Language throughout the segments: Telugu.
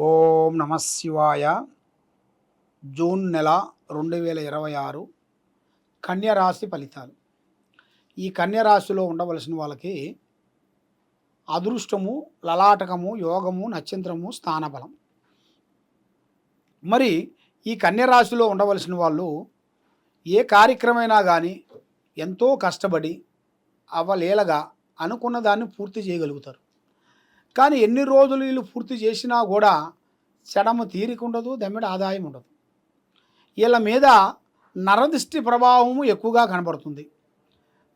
ఓం నమ శివాయ. జూన్ నెల 2026 కన్యరాశి ఫలితాలు. ఈ కన్యరాశిలో ఉండవలసిన వాళ్ళకి అదృష్టము, లలాటకము, యోగము, నక్షత్రము, స్థానబలం. మరి ఈ కన్యరాశిలో ఉండవలసిన వాళ్ళు ఏ కార్యక్రమైనా కానీ ఎంతో కష్టపడి అవలీలగా అనుకున్న దాన్ని పూర్తి చేయగలుగుతారు. కానీ ఎన్ని రోజులు వీళ్ళు పూర్తి చేసినా కూడా చెడమ తీరిక ఉండదు, దమ్మిడి ఆదాయం ఉండదు. వీళ్ళ మీద నరదృష్టి ప్రభావము ఎక్కువగా కనబడుతుంది.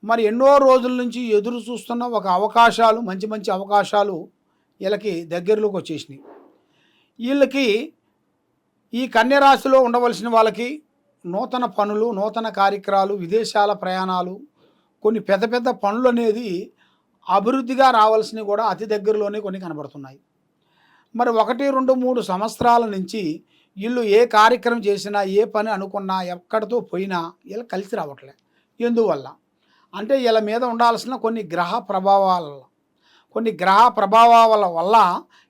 మరి ఎన్నో రోజుల నుంచి ఎదురు చూస్తున్న ఒక అవకాశాలు, మంచి మంచి అవకాశాలు వీళ్ళకి దగ్గరలోకి వచ్చేసినాయి. వీళ్ళకి ఈ కన్యరాశిలో ఉండవలసిన వాళ్ళకి నూతన పనులు, నూతన కార్యక్రమాలు, విదేశాల ప్రయాణాలు, కొన్ని పెద్ద పెద్ద పనులు అనేది అభివృద్ధిగా రావాల్సినవి కూడా అతి దగ్గరలోనే కొన్ని కనబడుతున్నాయి. మరి 1, 2, 3 సంవత్సరాల నుంచి వీళ్ళు ఏ కార్యక్రమం చేసినా, ఏ పని అనుకున్నా, ఎక్కడితో పోయినా వీళ్ళు కలిసి రావట్లే. ఎందువల్ల అంటే వీళ్ళ మీద ఉండాల్సిన కొన్ని గ్రహ ప్రభావాల వల్ల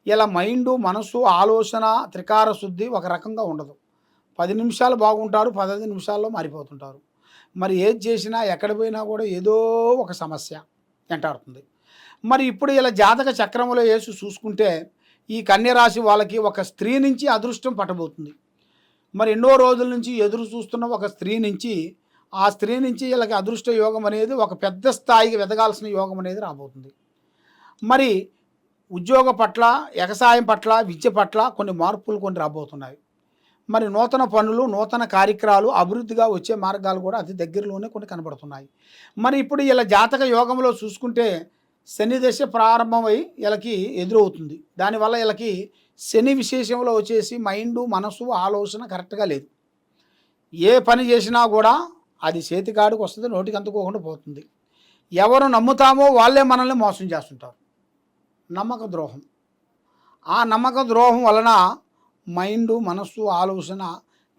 వీళ్ళ మైండు, మనసు, ఆలోచన, త్రికార శుద్ధి ఒక రకంగా ఉండదు. 10 నిమిషాలు బాగుంటారు, 15 నిమిషాల్లో మారిపోతుంటారు. మరి ఏది చేసినా, ఎక్కడ పోయినా కూడా ఏదో ఒక సమస్య వెంటాడుతుంది. మరి ఇప్పుడు ఇలా జాతక చక్రంలో వేసి చూసుకుంటే ఈ కన్యరాశి వాళ్ళకి ఒక స్త్రీ నుంచి అదృష్టం పట్టబోతుంది. మరి ఎన్నో రోజుల నుంచి ఎదురు చూస్తున్న ఒక స్త్రీ నుంచి, ఆ స్త్రీ నుంచి వీళ్ళకి అదృష్ట యోగం అనేది ఒక పెద్ద స్థాయికి వెదగాల్సిన యోగం అనేది రాబోతుంది. మరి ఉద్యోగ పట్ల, వ్యవసాయం పట్ల, విద్య పట్ల కొన్ని మార్పులు రాబోతున్నాయి. మరి నూతన పనులు, నూతన కార్యక్రమాలు, అభివృద్ధిగా వచ్చే మార్గాలు కూడా అతి దగ్గరలోనే కొన్ని కనబడుతున్నాయి. మరి ఇప్పుడు ఇలా జాతక యోగంలో చూసుకుంటే శని దశ ప్రారంభమై వీళ్ళకి ఎదురవుతుంది. దానివల్ల వీళ్ళకి శని విశేషంలో వచ్చేసి మైండు, మనసు, ఆలోచన కరెక్ట్గా లేదు. ఏ పని చేసినా కూడా అది చేతికాడికి వస్తుంది, నోటికి అందుకోకుండా పోతుంది. ఎవరు నమ్ముతామో వాళ్ళే మనల్ని మోసం చేస్తుంటారు. నమ్మక ద్రోహం. ఆ నమ్మక ద్రోహం వలన మైండు, మనస్సు, ఆలోచన,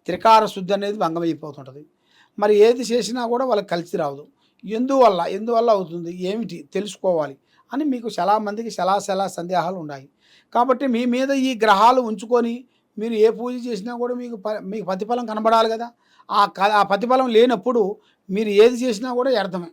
త్రికార శుద్ధి అనేది భంగమైపోతుంటుంది. మరి ఏది చేసినా కూడా వాళ్ళకి కలిసి రావదు. ఎందువల్ల అవుతుంది, ఏమిటి తెలుసుకోవాలి అని మీకు చాలామందికి చాలా సందేహాలు ఉన్నాయి. కాబట్టి మీ మీద ఈ గ్రహాలు ఉంచుకొని మీరు ఏ పూజ చేసినా కూడా మీకు ప్రతిఫలం కనబడాలి కదా. ఆ ప్రతిఫలం లేనప్పుడు మీరు ఏది చేసినా కూడా వ్యర్థమే.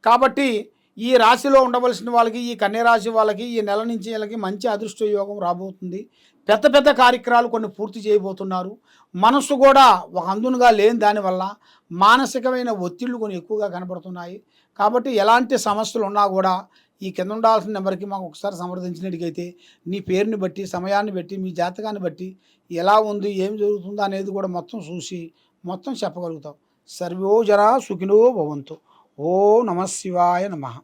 కాబట్టి ఈ రాశిలో ఉండవలసిన వాళ్ళకి, ఈ కన్యరాశి వాళ్ళకి ఈ నెల నుంచి వీళ్ళకి మంచి అదృష్ట యోగం రాబోతుంది. పెద్ద పెద్ద కార్యక్రమాలు కొన్ని పూర్తి చేయబోతున్నారు. మనస్సు కూడా ఒక అందునుగా లేని దానివల్ల మానసికమైన ఒత్తిళ్లు కొన్ని ఎక్కువగా కనబడుతున్నాయి. కాబట్టి ఎలాంటి సమస్యలు ఉన్నా కూడా ఈ కింద ఉండాల్సిన నెంబర్కి మాకు ఒకసారి సంప్రదించినట్టుగైతే నీ పేరుని బట్టి, సమయాన్ని బట్టి, మీ జాతకాన్ని బట్టి ఎలా ఉంది, ఏం జరుగుతుందో అనేది కూడా మొత్తం చూసి మొత్తం చెప్పగలుగుతాం. సర్వో జనా సుఖినో భవంతు. ఓం నమ శివాయ నమః.